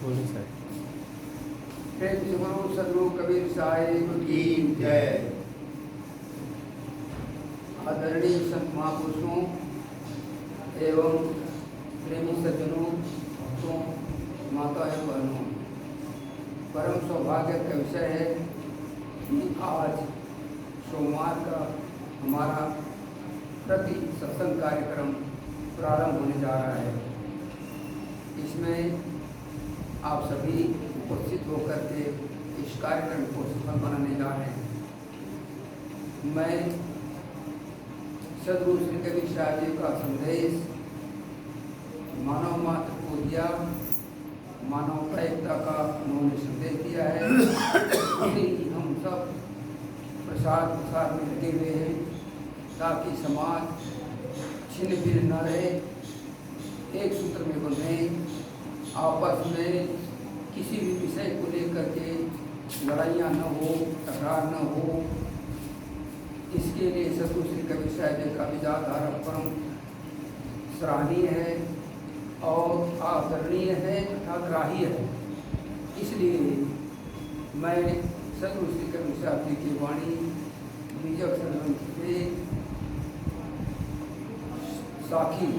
प्रेम से बोलो सदगुरु कबीर साहिब की जय। आदरणीय संत महापुरुषों एवं प्रेमी सज्जनों, भक्तों, माता एवं बहनों, परम सौभाग्य का विषय है कि आज सोमवार का हमारा प्रति सत्संग कार्यक्रम प्रारंभ होने जा रहा है। इसमें आप सभी उपस्थित होकर के इस कार्यक्रम को सफल बनाने जा रहे हैं। मैं सदगुरु श्री कबीर साहिब जी का संदेश मानव मात्र को दिया, मानवता एकता का उन्होंने संदेश दिया है। इसलिए हम सब प्रसार प्रसार में लगे हुए हैं ताकि समाज छिन्न भिन्न न रहे, एक सूत्र में बंधे, आपस में किसी भी विषय को लेकर के लड़ाइयाँ न हो, तकरार न हो। इसके लिए सदगुरु श्री कबीर साहिब जी का विचारधारा परम सराहनीय है और आदरणीय है तथा ग्राह्य है। इसलिए मैं सदगुरु श्री कबीर साहिब जी की वाणी बीजक संग्रंथ से साखी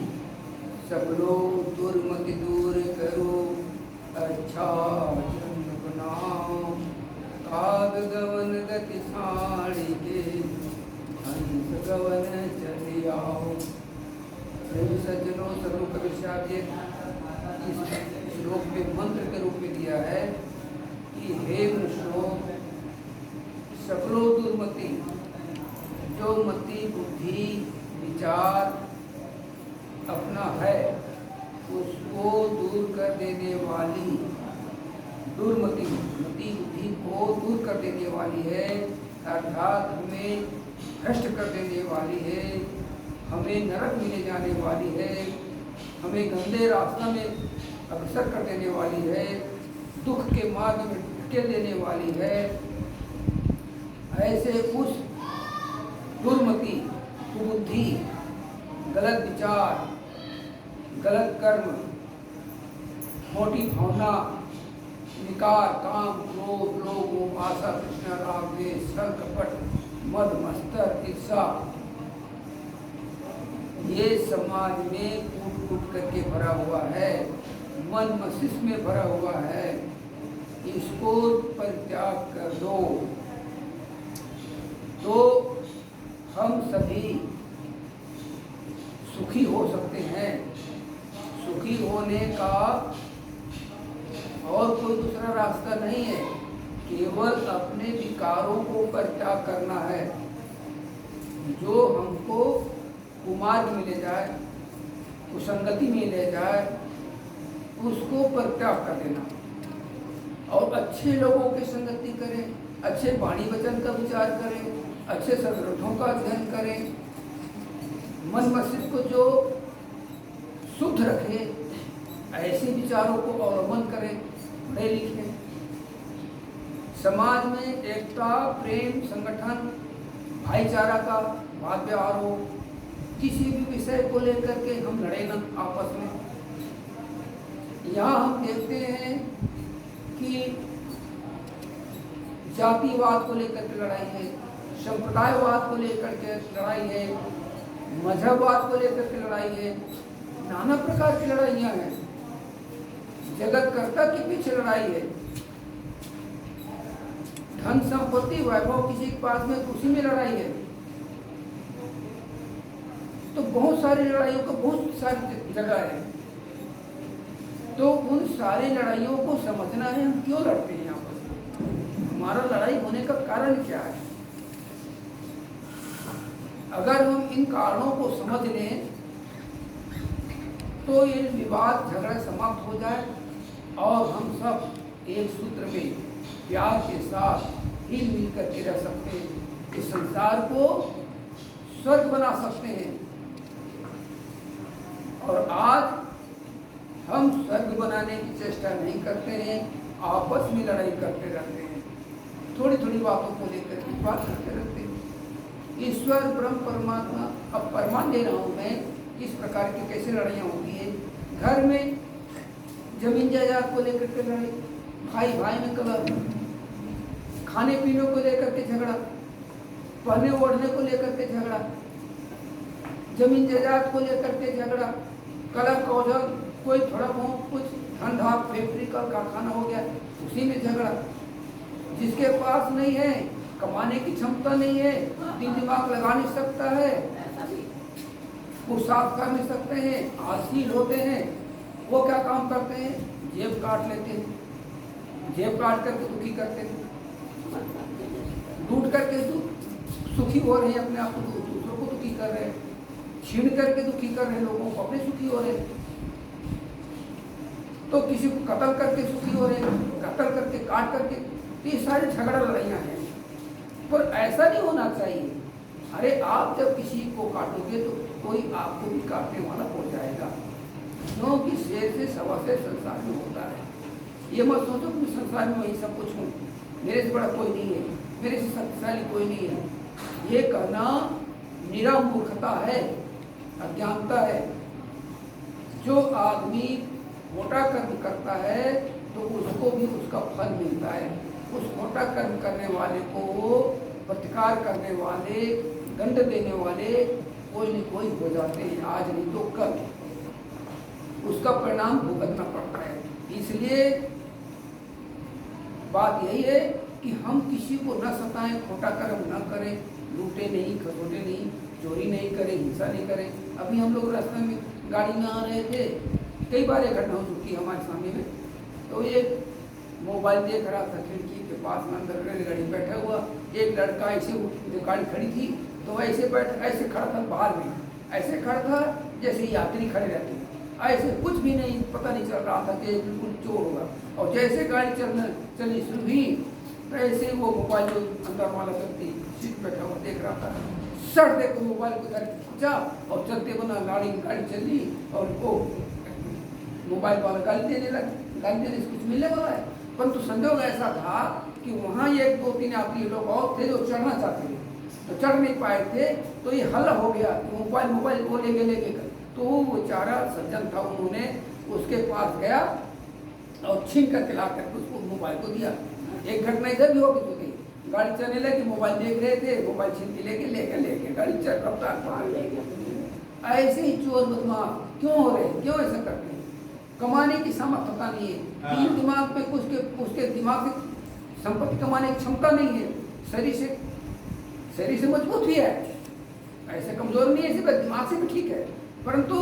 सबलो दुर्मति दूर करो, अच्छा जन्म बनाओ, काग गवन गति साड़ी के, हंस गवन चले आओ। प्रेमी सज्जनों, सदगुरु कबीर साहिब जी इस श्लोक में मंत्र के रूप में दिया है कि हे मनुष्यों, सकलो दुर्मति, जो मति बुद्धि विचार अपना है उसको दूर कर देने वाली दुर्मति, मति बुद्धि को दूर कर देने वाली है, अर्थात हमें भ्रष्ट कर देने वाली है, हमें नरक में ले जाने वाली है, हमें गंदे रास्ता में अग्रसर कर देने वाली है, दुख के मार्ग में ढकेल देने वाली है। ऐसे उस दुर्मति, कुबुद्धि, गलत विचार, गलत कर्म, मोटी भावना, विकार, काम, क्रोध, लोभ, मोह, आशा, तृष्णा, राग, द्वेष, छल, कपट, मद, मत्सर, ईर्षा, ये समाज में कूट कूट करके भरा हुआ है, मन मस्तिष्क में भरा हुआ है। इसको परित्याग कर दो तो हम सभी सुखी हो सकते हैं। सुखी होने का और कोई दूसरा रास्ता नहीं है, केवल अपने विकारों को परित्याग करना है। जो हमको कुमार्ग में ले जाए, कुसंगति में ले जाए, उसको परित्याग कर देना और अच्छे लोगों की संगति करें, अच्छे वाणी वचन का विचार करें, अच्छे सदग्रंथों का अध्ययन करें, मन मस्तिष्क को जो शुद्ध रखे ऐसे विचारों को अवलंबन करें, पढ़े लिखे। समाज में एकता, प्रेम, संगठन, भाईचारा का भाव व्यवहार हो। किसी भी विषय को लेकर के हम लड़े न आपस में। यहाँ हम देखते हैं कि जातिवाद को लेकर के लड़ाई है, संप्रदायवाद को लेकर के लड़ाई है, मजहबवाद को लेकर के लड़ाई है, नाना प्रकार की लड़ाइयाँ हैं। जगत कर्ता के पीछे लड़ाई है। धन संपत्ति वैभव किसी के पास में, उसी में लड़ाई है। तो बहुत सारी लड़ाइयों का बहुत सारी जगह है। तो उन सारी लड़ाइयों को समझना है, हम क्यों लड़ते हैं आपस में, हमारा लड़ाई होने का कारण क्या है। अगर हम इन कारणों को समझ लें तो ये विवाद झगड़ा समाप्त हो जाए और हम सब एक सूत्र में प्यार के साथ हिल मिल करके रह सकते हैं। इस संसार को स्वर्ग बना सकते हैं। और आज हम स्वर्ग बनाने की चेष्टा नहीं करते हैं, आपस में लड़ाई करते रहते हैं, थोड़ी थोड़ी बातों को लेकर के बात करते रहते हैं। ईश्वर ब्रह्म परमात्मा, अब प्रमाण दे रहा हूँ मैं किस प्रकार की कैसे लड़ाइयाँ होती है। घर में जमीन जायदाद को लेकर के लड़ाई, भाई भाई में कलह, खाने पीने को लेकर के झगड़ा, पहने ओढ़ने को लेकर के झगड़ा, जमीन जायदाद को लेकर के झगड़ा, कलह कौशल, कोई थोड़ा बहुत कुछ धंधा फैक्ट्री का कारखाना हो गया उसी में झगड़ा। जिसके पास नहीं है, कमाने की क्षमता नहीं है, दिल दिमाग लगा नहीं सकता है, वो साफ कर नहीं सकते हैं, आशील होते हैं, वो क्या काम करते हैं, जेब काट लेते हैं, जेब काट करके दुखी करते हैं, लूट करके सुखी हो रहे हैं, अपने आप को दूसरों को दुखी कर रहे हैं, छीन करके दुखी कर रहे हैं लोगों को, अपने सुखी हो रहे हैं। तो किसी को कत्ल करके सुखी हो रहे हैं, कत्ल करके काट करके, तो ये सारे झगड़ा लड़ाइयाँ हैं। पर ऐसा नहीं होना चाहिए। अरे आप जब किसी को काटोगे तो कोई आपको भी काटने वाला हो जाएगा, क्योंकि शेर से सवा से संसार में होता है। ये मत सोचो कि संसार में वही सब कुछ हूँ, मेरे से बड़ा कोई नहीं है, मेरे से शक्तिशाली कोई नहीं है। ये कहना निरा मूर्खता है, अज्ञानता है। जो आदमी मोटा कर्म करता है तो उसको भी उसका फल मिलता है। उस मोटा कर्म करने वाले को प्रतिकार करने वाले, दंड देने वाले कोई न कोई हो जाते हैं, आज नहीं तो कल उसका परिणाम भुगतना पड़ता है। इसलिए बात यही है कि हम किसी को न सताएं, खोटा कर्म न करें, लूटे नहीं, खसोटे नहीं, चोरी नहीं करें, हिंसा नहीं करें। अभी हम लोग रास्ते में गाड़ी में आ रहे थे, कई बार ये घटना हो चुकी है हमारे सामने में। तो ये मोबाइल देख रहा था, खिड़की के पास में अंदर रेलगाड़ी बैठा हुआ एक लड़का, ऐसे जो गाड़ी खड़ी थी तो ऐसे ऐसे खड़ा था, बाहर में ऐसे खड़ा था जैसे यात्री खड़े रहते हैं, ऐसे कुछ भी नहीं, पता नहीं चल रहा था कि बिल्कुल चोर होगा। और जैसे गाड़ी चलनी शुरू हुई तो ऐसे वो मोबाइल जो अंदर वाला व्यक्ति सीट बैठा हुआ देख रहा था, सर देखो मोबाइल को घर खींचा और चलते बना गाड़ी चली, और वो मोबाइल वाला गाली देने लगा, गाली देने से कुछ मिलने वाला है। परंतु संजोग ऐसा था कि वहाँ एक दो तीन यात्री लोग और थे जो चढ़ना चाहते थे, तो चढ़ नहीं पाए थे, तो ये हल्ला हो गया, मोबाइल वो लेके तो वो बेचारा सज्जन था, उन्होंने उसके पास गया और छीन करके ला करके उसको मोबाइल को दिया। एक घटना इधर भी हो गई, गाड़ी चलने लगी, मोबाइल देख रहे थे, मोबाइल छीन के लेके गाड़ी चल रफ्तार पहाड़ ले गया। ऐसे ही चोर बदमाश क्यों हो रहे, क्यों ऐसा करते हैं? कमाने की सामर्थ्यता नहीं है, तीन दिमाग में उसके दिमाग से संपत्ति कमाने की क्षमता नहीं है, शरीर से मजबूत भी है, ऐसे कमजोर नहीं है, सिर्फ दिमाग से भी ठीक है, परंतु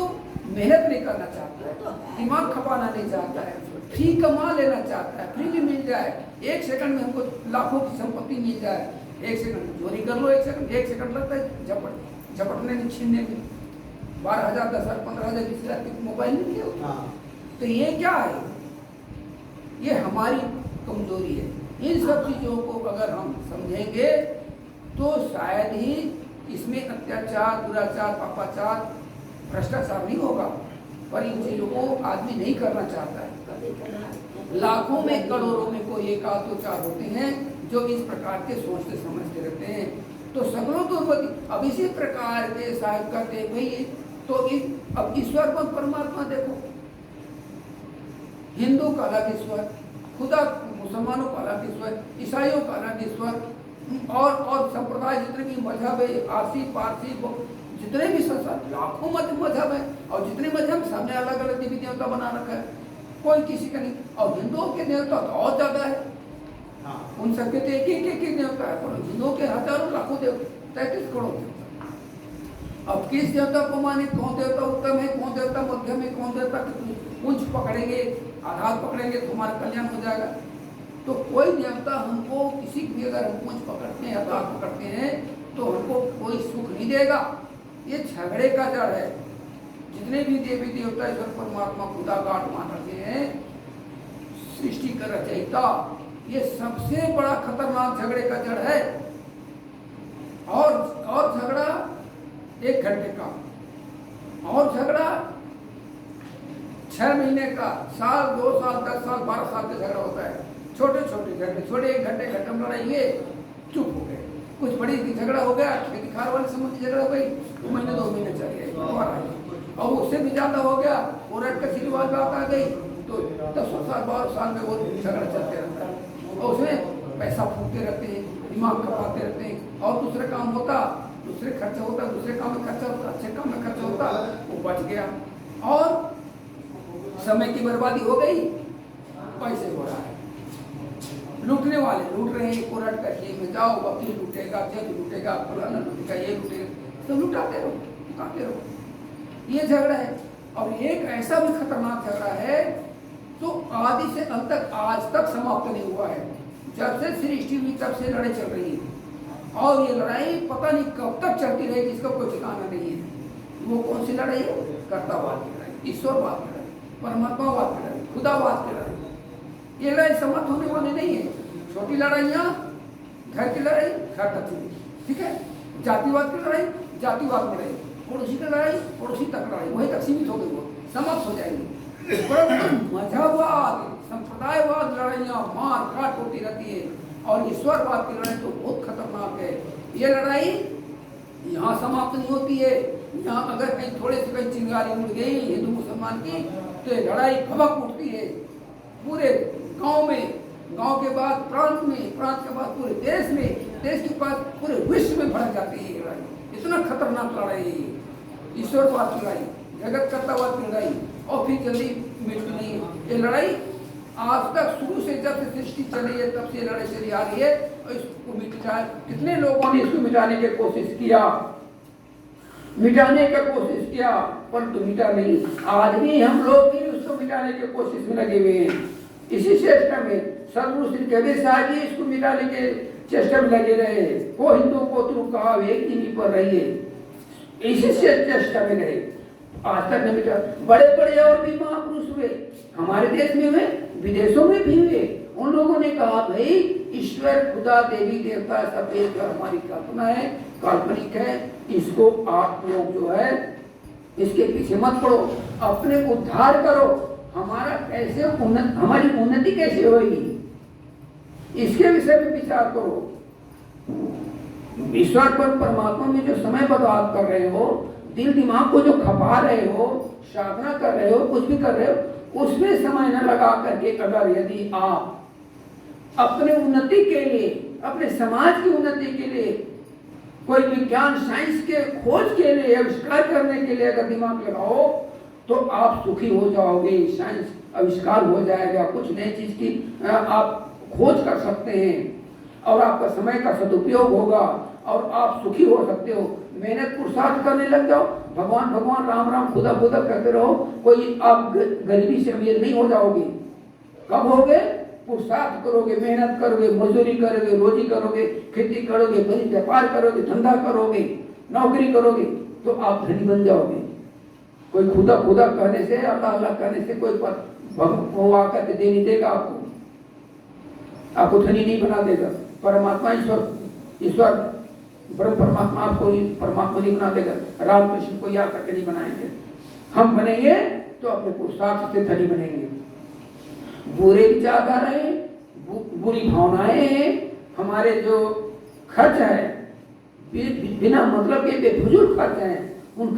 मेहनत नहीं करना चाहता है, दिमाग खपाना नहीं चाहता है, फ्री कमा लेना चाहता है, फ्री भी मिल जाए, एक सेकंड में हमको लाखों की संपत्ति मिल जाए, एक सेकंड चोरी कर लो, एक सेकंड लगता है झपटने में, छीनने में। 12,000, 10,000, 15,000, 20,000 की मोबाइल मिल गया। तो ये क्या है? ये हमारी कमजोरी है। इन सब चीजों को अगर हम समझेंगे तो शायद ही इसमें अत्याचार, दुराचार, पापाचार, भ्रष्टाचार नहीं होगा। पर इन चीजों को आदमी नहीं करना चाहता है। लाखों में, करोड़ों में कोई एक आध दो चार होते हैं जो इस प्रकार के सोचते समझते रहते हैं। तो सगलों दुर्गति। अब इसी प्रकार के साहिब कहते हैं भाई, तो अब ईश्वर को परमात्मा देखो, हिंदू का अलग ईश्वर, खुदा मुसलमानों का अलग ईश्वर, ईसाइयों का अलग ईश्वर, और संप्रदाय जितने भी मजहब है, आरसी पारसी जितने भी संसार, लाखों मजहब है, और जितने मजहब सबने अलग अलग देवी देवता बना रखा है, कोई किसी का नहीं। और हिंदुओं के देवता तो और ज्यादा है, उन सबके तो एक देवता है, पर हिंदुओं के हजारों लाखों देवता, 33 करोड़ देवता। अब किस देवता को माने, कौन देवता उत्तम है, कौन देवता मध्यम है, कौन देवता उच्च पकड़ेंगे, आधार पकड़ेंगे तो हमारा कल्याण हो जाएगा। तो कोई देवता हमको, किसी भी अगर हम उच्च पकड़ते हैं, आधार पकड़ते हैं, तो हमको कोई सुख नहीं देगा। ये झगड़े का जड़ है। जितने भी देवी देवता ईश्वर परमात्मा खुदा गाड मान रखे हैं, सृष्टि का रचयिता, ये सबसे बड़ा खतरनाक झगड़े का जड़ है। और झगड़ा 1 घंटे का, और झगड़ा 6 महीने का, साल, 2 साल, 10 साल, 12 साल का झगड़ा होता है। छोटे छोटे झगड़े, छोटे 1 घंटे घटम लड़ाइए, चुप हो गए। कुछ बड़ी झगड़ा हो गया, खेती खार वाले संबंधी झगड़ा हो गई, 2 महीने 2 महीने चल गए, और उससे भी ज्यादा हो गया, कोर्ट कचहरी वाली बात आ गई, तो तो 10 साल 12 साल में वो झगड़ा चलते रहता है और उसमें पैसा फूकते रहते हैं, दिमाग खपाते रहते हैं और दूसरे काम होता, दूसरे खर्चा होता, दूसरे काम में खर्चा होता, अच्छे काम में खर्चा होता, वो बच गया और समय की बर्बादी हो गई, पैसे हो रहा है। लूटने वाले लूट रहे हैं, कोरट करके में जाओ, वकील लूटेगा, जज लूटेगा, फलाना लूटेगा, ये लूटेगा, तो लुटाते रहो, ये झगड़ा है। और एक ऐसा भी खतरनाक झगड़ा है तो आदि से अंत तक आज तक समाप्त नहीं हुआ है। जब से सृष्टि हुई तब से लड़ाई चल रही है और ये लड़ाई पता नहीं कब तक चलती रहेगी, इसका कोई ठिकाना नहीं है। वो कौन सी लड़ाई है? कर्तावाद की लड़ाई, ईश्वरवाद की लड़ाई, परमात्मावाद की लड़ाई, खुदावाद की लड़ाई। ये लड़ाई समाप्त होने वाली नहीं है। छोटी लड़ाइयाँ, घर की लड़ाई घर तक चली, ठीक है, जातिवाद की लड़ाई जातिवाद में रहेगी, पड़ोसी की लड़ाई पड़ोसी तक लड़ाई वही तक सीमित हो गई, वो समाप्त हो जाएगी। मजहबवाद, संप्रदायवाद लड़ाइयाँ मार काट होती रहती है और ईश्वरवाद की लड़ाई तो बहुत खतरनाक है। ये लड़ाई यहाँ समाप्त नहीं होती है। यहाँ अगर कहीं थोड़े से कहीं चिंगारी उड़ गई हिंदू मुसलमान की तो ये लड़ाई भभक उठती है पूरे गांव में, गांव के बाद प्रांत में, प्रांत के बाद पूरे देश में, देश के बाद पूरे विश्व में भड़क जाती है ये लड़ाई। इतना खतरनाक लड़ाई है ईश्वरवाद की लड़ाई, जगत कर्तावाद की लड़ाई और फिर जल्दी मिटती नहीं है। ये लड़ाई आज तक शुरू से जब से सृष्टि चली है तब से ये लड़ाई चली आ रही है और इसको मिटा, कितने लोगों ने इसको मिटाने की कोशिश किया, मिटाने का कोशिश किया परंतु मिटा नहीं। आज भी हम लोग भी उसको मिटाने की कोशिश में लगे हुए हैं। इसी चेष्टा में सदगुरु श्री कबीर साहब जी इसको मिटाने के चेष्टा में लगे रहे। को हिंदू को तुम कहा एक दिन पर रहिए, इसी से चेष्टा में रहे, आज तक नहीं मिटा। बड़े बड़े और भी महापुरुष हुए, हमारे देश में हुए, विदेशों में भी हुए। उन लोगों ने कहा भाई ईश्वर खुदा देवी देवता सब एक हमारी कल्पना है, काल्पनिक है, इसको आप लोग जो है इसके पीछे मत पड़ो, अपने उद्धार करो। हमारा कैसे हमारी उन्नति कैसे होगी इसके विषय में विचार करो। ईश्वर पर परमात्मा में जो समय बर्बाद कर रहे हो, दिल दिमाग को जो खपा रहे हो, साधना कर रहे हो, कुछ भी कर रहे हो, उसमें समय न लगा करके अगर यदि आप अपने उन्नति के लिए, अपने समाज की उन्नति के लिए, कोई विज्ञान साइंस के खोज के लिए, आविष्कार करने के लिए अगर दिमाग लगाओ तो आप सुखी हो जाओगे। साइंस आविष्कार हो जाएगा, कुछ नई चीज की आप खोज कर सकते हैं और आपका समय का सदुपयोग होगा और आप सुखी हो सकते हो। मेहनत पुरुषार्थ करने लग जाओ, भगवान भगवान राम राम खुदा खुदा करते रहो, कोई आप गरीबी से अमीर नहीं हो जाओगे। कब होगे? पुरुषार्थ करोगे, मेहनत करोगे, मजदूरी करोगे, रोजी करोगे, खेती करोगे, बड़ी व्यापार करोगे, धंधा करोगे, नौकरी करोगे तो आप धनी बन जाओगे। कोई खुदा खुदा कहने से, अल्लाह अल्लाह कहने से कोई भगवान आकर दे नहीं देगा आपको धनी नहीं बना देगा। परमात्मा ईश्वर ब्रह्म परमात्मा आपको परमात्मा नहीं बना देगा। रामकृष्ण को याद करके नहीं बनाएंगे। हम बनेंगे तो अपने पुरुषार्थ से धनी बनेंगे। बुरे विचारधारा है, बुरी भावनाएं हैं, हमारे जो खर्च है बिना मतलब के बेफिजूल खर्च है, उन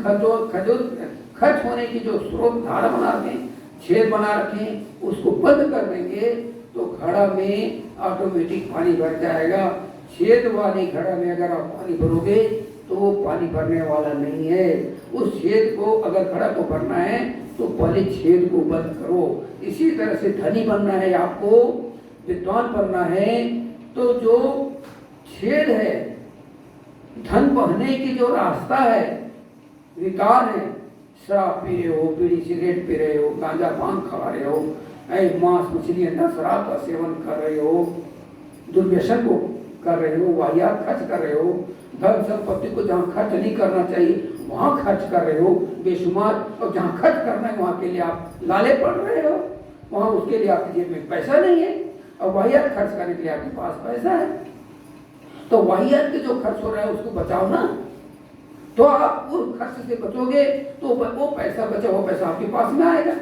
खर्च होने की जो स्रोत धारा बना रखे, छेद बना रखे, उसको बंद कर देंगे तो घड़ा में ऑटोमेटिक पानी भर जाएगा। छेद वाली घड़ा में अगर आप पानी भरोगे तो वो पानी भरने वाला नहीं है। उस छेद को अगर घड़ा को भरना है तो पहले छेद को बंद करो। इसी तरह से धनी बनना है, आपको विद्वान बनना है तो जो छेद है, धन बहने की जो रास्ता है, विकार है, शराब पी रहे हो, बीड़ी सिगरेट पी रहे हो, गांजा पान खा रहे हो, मांस मछली अंडा शराब का सेवन कर रहे हो, दुर्व्यसन को कर रहे हो, वाहियात खर्च कर रहे हो, धन संपत्ति को जहाँ खर्च नहीं करना चाहिए वहाँ खर्च कर रहे हो बेशुमार, और जहाँ खर्च करना है वहाँ के लिए आप लाले पड़ रहे हो, वहाँ उसके लिए आपकी जेब में पैसा नहीं है और वाहियात खर्च करने के लिए आपके पास पैसा है। तो वाहियात के जो खर्च हो रहा है उसको बचाओ ना, तो आप उस खर्च से बचोगे तो वो पैसा बचा हुआ पैसा आपके पास में आएगा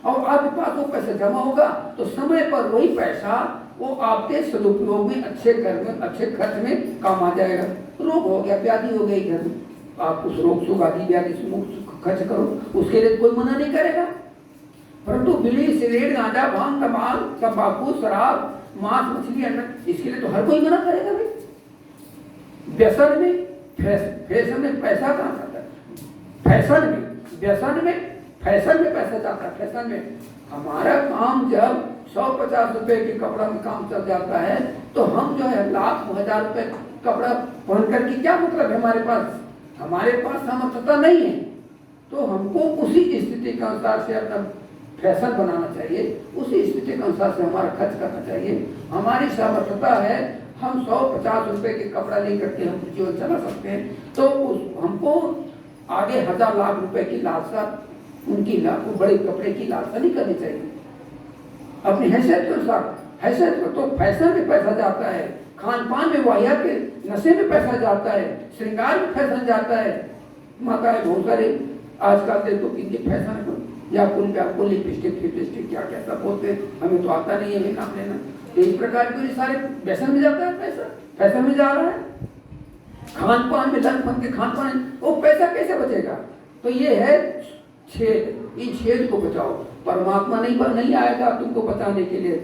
और आपके पास वो पैसा जमा होगा तो समय पर वही पैसा वो आपके सदुपयोग में, अच्छे घर में, अच्छे खर्च में काम आ जाएगा। रोग हो गया, व्याधि हो गई घर में, आप उस रोग सुख आदि व्याधि से मुक्त खर्च करो, उसके लिए कोई मना नहीं करेगा। परंतु बीड़ी, सिगरेट, गांजा, भांग, तंबाकू, शराब, मांस, मछली, अंडा, इसके लिए तो हर कोई मना करेगा भाई। व्यसन में, फैशन में पैसा कहाँ जाता है? फैशन में, व्यसन में, फैशन में पैसा जाता है। फैशन में हमारा काम जब 150 रुपए के कपड़ा में काम चल जाता है तो हम जो है लाख 1000 रुपए कपड़ा पहन करके क्या मतलब है? हमारे पास सामर्थ्यता नहीं है। तो हमको उसी स्थिति के अनुसार से अपना फैशन बनाना चाहिए, उसी स्थिति के अनुसार से हमारा खर्च करना चाहिए। हमारी सामर्थ्यता है, हम 150 रुपए के कपड़ा लेकर के हम जीवन चला सकते हैं, तो हमको आगे 1000 लाख रुपए की लालसा, उनकी लाखों बड़े कपड़े की लालसा नहीं करनी चाहिए। अपनी हैसियत के अनुसार, हैसियत को तो फैशन में पैसा जाता है, खान पान में, वाहियात के नशे में पैसा जाता है, श्रृंगार में फैशन जाता है। माताएं बहुत सारे आजकल देखो किनके फैशन है, या आपको लिपस्टिक क्या क्या सब बोलते हैं, हमें तो आता नहीं है काम लेना। तो इस प्रकार के सारे फैशन में जाता है, पैसा फैशन में जा रहा है। खान पान में लंच के खान पान, वो पैसा कैसे बचेगा? तो ये है छेद, इन छेद को बचाओ। परमात्मा नहीं आएगा तुमको बचाने के लिए।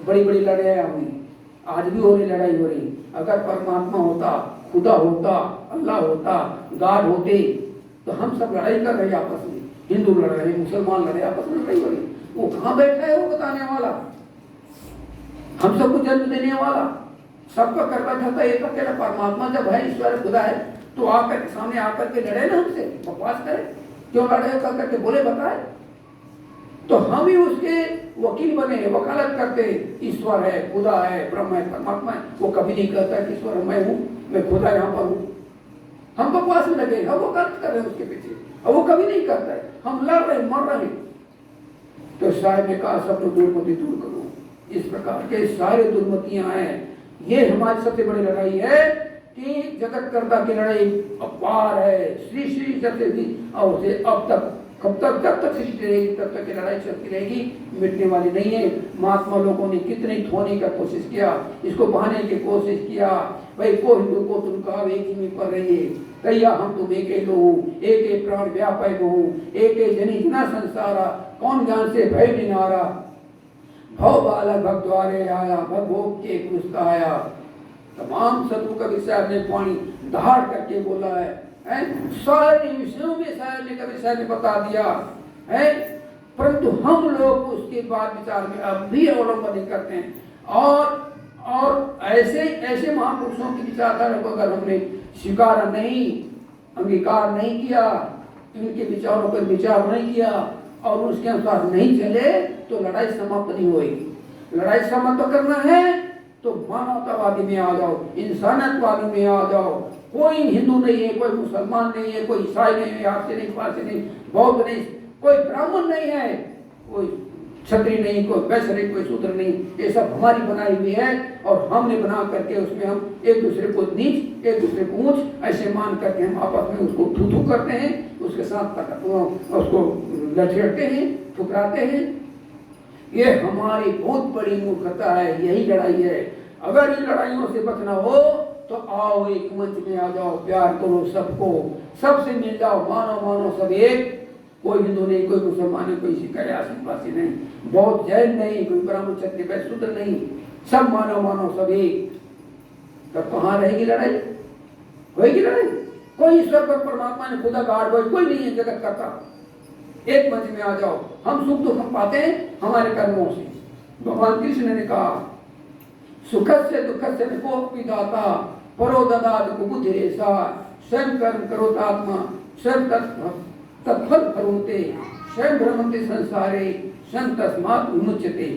बड़ी बड़ी लड़ाइयाँ हुई, आज भी हो रही, लड़ाई हो रही। अगर परमात्मा होता, खुदा होता, अल्लाह होता, गॉड होते, तो हम सब लड़ाई कर रहे आपस में, हिंदू लड़ रहे, मुसलमान लड़ रहे, आपस में लड़ाई हो रही। वो कहाँ बैठा है वो बताने वाला, हम सबको जन्म देने वाला, सबका करता धरता एक अकेला परमात्मा जब है, ईश्वर खुदा है, तो आकर के सामने आकर के लड़े ना हमसे, बकवास करे, क्यों लड़े करके बोले बताए, तो हम ही उसके वकील बने, वकालत करते। ईश्वर है, खुदा है, ब्रह्म है, परमात्मा है। वो कभी नहीं कहता कि ईश्वर मैं हूँ, मैं खुदा यहाँ पर हूँ। हम बकवास में लगे, हम वकालत कर रहे हैं उसके पीछे, और वो कभी नहीं करता है। हम लड़ रहे, मर रहे। तो शायद ने कहा सब तो दुर्मति दूर करो। इस प्रकार के सारे दुर्मतियां हैं। ये हमारी सबसे बड़ी लड़ाई है कि जगत कर्ता की लड़ाई अपार है। श्री जब से भी और से अब तक, कब तक, जब तक सृष्टि रहेगी तब तक की लड़ाई चलती रहेगी, मिटने वाली नहीं है। महात्मा लोगों ने कितनी धोने का कोशिश किया, इसको बहाने की कोशिश किया। भाई को हिंदू को तुम कहा एक ही में पड़ रही है, कहिया हम तुम एक लो, एक प्राण व्यापक हो, एक जनी जना संसारा, कौन ज्ञान से भय निनारा, भव बालक भग द्वारे आया, भगभोग के कुरुस्ता आया। तमाम सतु का विषय ने पानी धार करके बोला है, सारे विषयों में शायर ने कभी शायर ने बता दिया है, परंतु हम लोग उसके बाद विचार में अब भी अवलंबन नहीं करते हैं। और ऐसे महापुरुषों की विचारधारा को अगर हमने स्वीकार नहीं, अंगीकार नहीं किया, इनके विचारों पर विचार नहीं किया और उसके अनुसार नहीं चले, तो लड़ाई समाप्त नहीं होगी। लड़ाई समाप्त करना है तो मानवतावादी में आ जाओ, इंसानियतवादी में आ जाओ। कोई हिंदू नहीं है, कोई मुसलमान नहीं है, कोई ईसाई नहीं है, आपसे नहीं, पारसी नहीं, बौद्ध नहीं, कोई ब्राह्मण नहीं है, कोई क्षत्रिय नहीं, कोई वैश्य नहीं, कोई शूद्र नहीं। ये सब हमारी बनाई हुई है और हमने बना करके उसमें हम एक दूसरे को नीच, एक दूसरे को ऊंच ऐसे मान करके हम आपस में उसको थू करते हैं, उसके साथ उसको लठेड़ते हैं, ठुकराते हैं। ये हमारी बहुत बड़ी मूर्खता है, यही लड़ाई है। अगर इन लड़ाइयों से बचना हो तो आओ एक मंच में आ जाओ, प्यार करो सबको, सबसे मिल जाओ, मानो सब एक। कोई हिंदू नहीं, कोई मुसलमान नहीं, कोई सिख आदिवासी नहीं, बौद्ध जैन नहीं, कोई ब्राह्मण क्षत्रिय वैश्य शूद्र नहीं, सब मानो सब एक। तब कहाँ रहेगी लड़ाई? होगी लड़ाई? कोई ईश्वर पर, परमात्मा ने खुदा गाड़ कोई नहीं है जगत करता। एक मंच में आ जाओ, हम सुख दुख हम पाते हैं हमारे कर्मों से। भगवान कृष्ण ने कहा सुख से दुख से निकोपी दाता परो ददात कुबुद्धि रेसा स्वयं कर्म करोतात्मा स्वयं तत्फल फरोते स्वयं भ्रमते संसारे स्वयं तस्मात् विमुच्यते।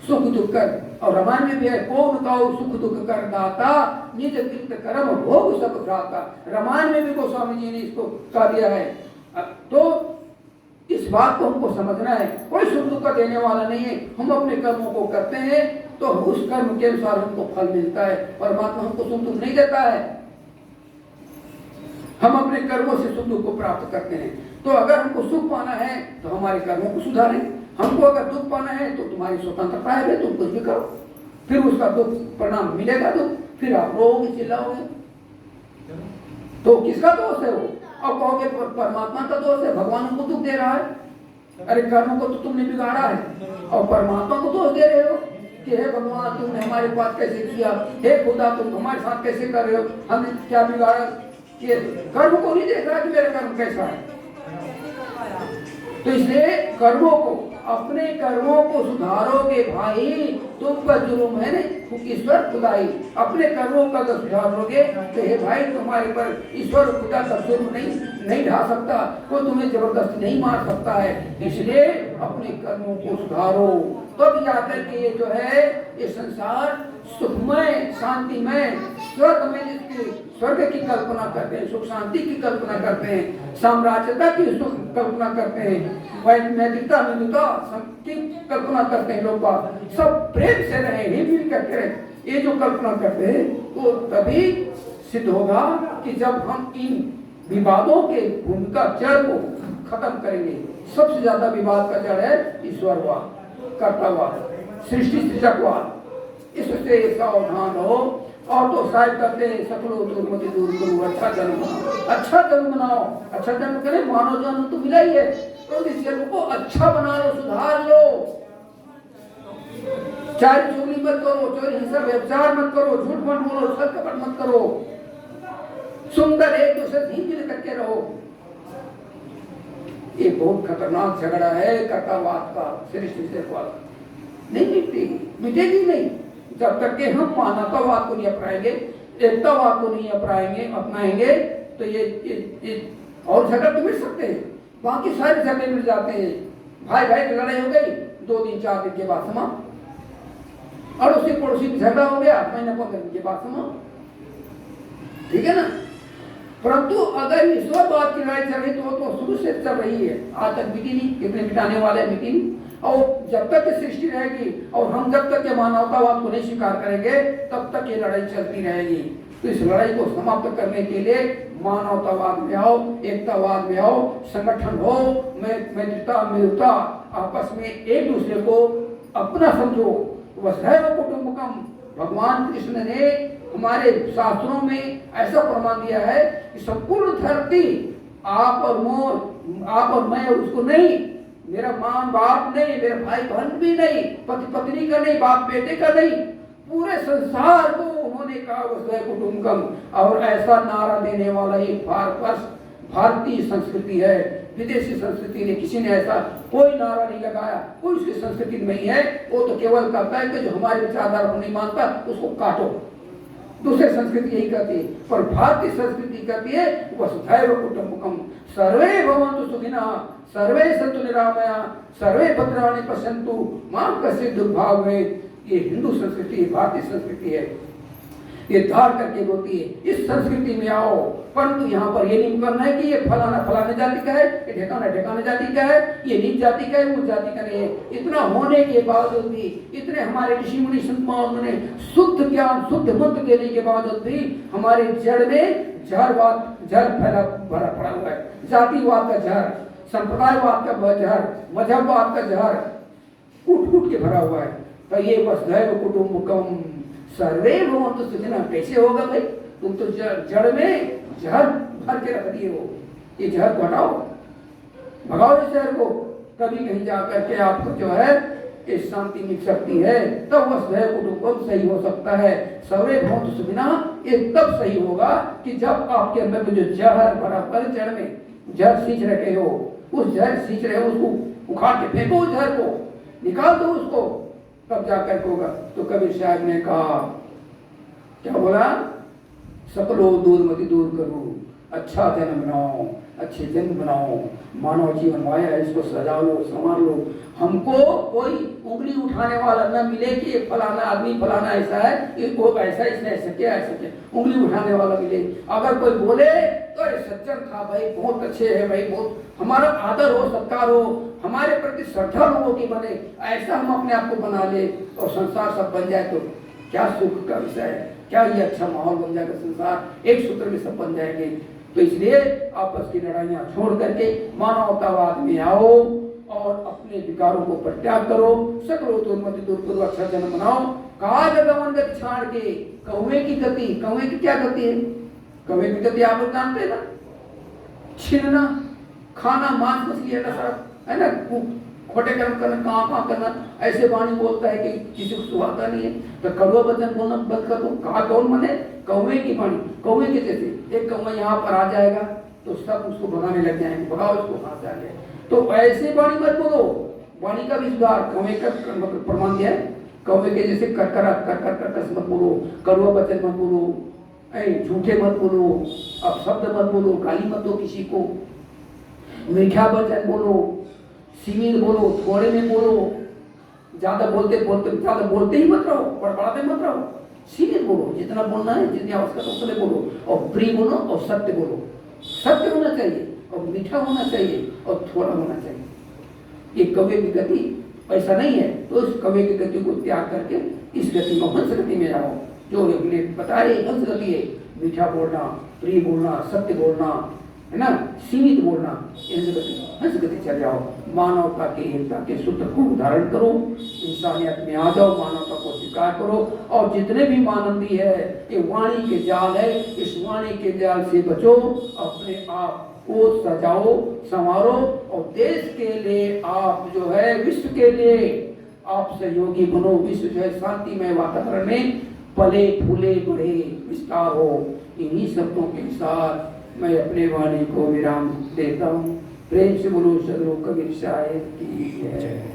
सुख दुख कर, और रामायण में भी है, कौन काऊ सुख दुख कर दाता निज कृत कर्म भोग सब भ्राता। रामायण में भी गोस्वामी जी ने इसको कहा दिया है। तो इस बात को हमको समझना है, कोई सुख दुख का देने वाला नहीं है। हम अपने कर्मों को करते हैं तो उस कर्म के अनुसार हमको फल मिलता है। परमात्मा हमको सुख दुख नहीं देता है, हम अपने कर्मों से सुख दुख को प्राप्त करते हैं। तो अगर हमको सुख पाना है तो हमारे कर्मों को सुधारें, हमको अगर दुख पाना है तो तुम्हारी स्वतंत्रता है, तुम कुछ भी करो, फिर उसका दुख परिणाम मिलेगा, दुख फिर आप रोओगे, चिल्लाओगे। तो किसका दोष है वो? अब कहोगे परमात्मा का दोष है, भगवान हमको दुख दे रहा है। अरे कर्म को तो तुमने बिगाड़ा है और परमात्मा को दोष दे रहे हो कि हे भगवान तुमने हमारे पास कैसे किया, हे खुदा तुम हमारे साथ कैसे कर रहे हो, हमने क्या बिगाड़ा। ये कर्म को नहीं देख रहा कि मेरा कर्म कैसा है। तो इसलिए कर्मों को, अपने कर्मों को सुधारोगे भाई, तुम पर जुर्म है नहीं, ईश्वर खुदाई। अपने कर्मों का अगर सुधारोगे तो हे भाई तुम्हारे पर ईश्वर खुदा का जुर्म नहीं ढा सकता, वो तुम्हें जबरदस्ती नहीं मार सकता है। इसलिए अपने कर्मों को सुधारो, तब जाकर के ये जो है ये संसार सुखमय शांतिमय स्वर्ग में, जिसकी स्वर्ग की कल्पना करते हैं, सुख शांति की कल्पना करते हैं, साम्राज्यता की सुख कल्पना करते हैं, वैज्ञानिकता विविधता की कल्पना करते हैं, लोग सब प्रेम से रहे, हिल करके रहे, ये जो कल्पना करते हैं तो तभी सिद्ध होगा कि जब हम इन विवादों के भूमिका जड़ को खत्म करेंगे। सबसे ज्यादा विवाद का जड़ है ईश्वरवाद, कर्तावाद, सृष्टि सृजकवाद। इससे सावधान हो। और तो साहिब कहते हैं सकलो दुर्मति दूर करो, अच्छा जन्म बनाओ, अच्छा जन्म बनाओ। अच्छा जन्म करे, मानव जन्म तो मिला ही है, तो इस जन्म को अच्छा बना लो, सुधार लो। चार चोरी मत करो, चोरी हिंसा व्यभिचार मत करो, झूठ मत बोलो, छल कपट मत करो, सुंदर एक दूसरे से हिल करके रहो। ये बहुत खतरनाक झगड़ा है कर्तावाद का, सृष्टि सृजकवाद। नहीं मिटेगी, मिटेगी नहीं जब तक कि हम मानवतावाद को नहीं अपनाएंगे, एकतावाद को नहीं अपनाएंगे तो ये और झगड़ा तो मिट सकते हैं, बाकी सारे झगड़े मिट जाते हैं। भाई भाई की लड़ाई हो गई, 2 दिन 4 दिन के बाद समाप्त, और उसके पड़ोसी में झगड़ा हो गया, महीने 15 दिन के बाद समाप्त, ठीक है ना। परंतु अगर ईश्वरवाद की लड़ाई चल रही तो शुरू से चल रही है, आज तक मिटी नहीं, कितने मिटाने वाले मिटी नहीं। और जब तक सृष्टि रहेगी और हम जब तक मानवतावाद को नहीं स्वीकार करेंगे तब तक ये लड़ाई चलती रहेगी। तो इस लड़ाई को समाप्त करने के लिए मानवतावाद में आओ, एकतावाद में आओ, संगठन हो, मैत्रिता मित्रता, आपस में एक दूसरे को अपना समझो। वसुधैव कुटुंबकम, भगवान कृष्ण ने हमारे शास्त्रों में ऐसा प्रमाण दिया है कि संपूर्ण धरती आप और मैं और उसको नहीं, मेरा मां बाप नहीं, मेरा भाई बहन भी नहीं, पति पत्नी का नहीं, बाप बेटे का नहीं, पूरे संसार को उन्होंने कहा वसुधैव कुटुंबकम। और ऐसा नारा देने वाला एक भारतीय संस्कृति है, विदेशी संस्कृति ने किसी ने ऐसा कोई नारा नहीं लगाया, कोई उसकी संस्कृति नहीं है। वो तो केवल कहता है कि जो हमारे विचारधारा को नहीं मानता उसको काटो। दूसरी संस्कृति यही कहती है, पर भारतीय संस्कृति कहती है वसुधैव कुटुंबकम, सर्वे भवन्तु सुखिनः, सर्वे सन्तु निरामया, सर्वे भद्राणि पश्यन्तु मा कश्चित् दुर्भाग्येत्। ये हिंदू संस्कृति है, भारतीय संस्कृति है, ये धार करके होती है। इस संस्कृति में आओ, परंतु यहाँ पर ये नहीं करना है कि ये फलाने जाति का है, ये ढेकाना जाति का है, ये नीच जाति का है, उस जाति का नहीं है। इतना होने के बावजूद भी, इतने हमारे ऋषि मुनि संत महात्माओं ने शुद्ध ज्ञान शुद्ध मंत्र देने के बावजूद भी हमारे जड़ में जहर फैला भरा पड़ा हुआ है। जातिवाद का जहर, संप्रदायवाद का जहर, मजहबवाद का जहर कूट के भरा हुआ है। तो ये वसुधैव कुटुंबकम सर्वे भवन्तु सुखिनः कैसे होगा भाई? तुम तो जड़ में जहर भर के रख दिए हो, ये जहर घटाओ, भगाओ इस जहर को। कभी कहीं जाकर के आपको जो है इस शांति मिल सकती है, तब वसुधैव कुटुंबकम सही हो सकता है। सर्वे भवन्तु सुखिनः ये तब सही होगा कि जब आपके अंदर में जो जहर भरा पर जड़ में जहर सींच रखे हो, उस जहर सींच रहे हो उसको उखाड़ के फेंको, उस जहर को निकाल दो उसको, तब जाकर के होगा। तो कबीर साहब ने कहा, क्या बोला? सकलो दूरमति दूर करो, अच्छा जन्म बनाओ, अच्छे जन्म बनाओ, मानव जीवन माया है, इसको सजा लो, संभाल लो। हमको कोई उंगली उठाने वाला न मिले कि ये फलाना आदमी फलाना ऐसा है, वो ऐसा इसने ऐसा किया ऐसा किया, उंगली उठाने वाला मिले। अगर कोई बोले तो अरे सज्जन था भाई, बहुत अच्छे है भाई, बहुत हमारा आदर हो, सत्कार हो, हमारे प्रति श्रद्धा लोगों की बने, ऐसा हम अपने आप को बना ले और संसार सब बन जाए तो क्या सुख का विषय है, क्या ये अच्छा माहौल बन जाएगा, संसार एक सूत्र में सब बन जाएंगे। तो इसलिए आपस की लड़ाइयां छोड़ करके मानवतावाद में आओ और अपने विकारों को परित्याग करो। सकलो दुर्मति दूर करो, अच्छा जन्म बनाओ। काज गमन गति छाड़ के, कौवे की गति, कौवे की क्या गति है? कौवे की गति आप लोग जानते हैं ना, छीनना, खाना, मांस मछली है ना, है ना, खोटे कर्म करना, कहाँ करना, ऐसे वाणी बोलता है कि किसी को सुहाता नहीं है। तो कड़वा वचन बोलना बंद कर दो। कहा कौन मने? कौवे की वाणी। कौवे के जैसे एक कौवा यहाँ पर आ जाएगा तो सब उसको भगाने लग जाएंगे, भगाओ उसको, कहाँ से आ गए। तो ऐसे वाणी मत बोलो। वाणी का भी सुधार, कौवे का मतलब प्रमाण दिया है। कौवे के जैसे कर कर मत बोलो, कड़वा वचन मत बोलो, झूठे मत बोलो, अपशब्द मत बोलो, गाली मत दो किसी को, मीठा वचन बोलो, सीमित बोलो, थोड़े में बोलो, ज्यादा बोलते ही मत रहो, बड़बड़ाते मत रहो, सीमित बोलो, जितना बोलना है, जितनी आवश्यकता उतने बोलो, और प्रिय बोलो और सत्य बोलो। सत्य होना चाहिए और मीठा होना चाहिए और थोड़ा होना चाहिए। ये कवि की गति ऐसा नहीं है, तो उस कवि की गति को त्याग करके इस गति में हंस गति में जाओ, जो हमने बताया हंस गति है। मीठा बोलना, प्रिय बोलना, सत्य बोलना, है ना, सीमित बोलना, हंस गति चल जाओ। मानवता के एकता के सूत्र को धारण करो, इंसानियत में आ जाओ, मानवता को स्वीकार करो। और जितने भी मानंदी है, ये वाणी के जाल है, इस वाणी के जाल से बचो, अपने आप को सजाओ, संवारो, और देश के लिए आप जो है, विश्व के लिए आप सहयोगी बनो। विश्व जो है शांतिमय वातावरण में पले फूले बढ़े विस्तार हो। इन्हीं शब्दों के साथ मैं अपने वाणी को विराम देता हूँ। प्रेम से बोलो सदगुरु कबीर साहिब की जय।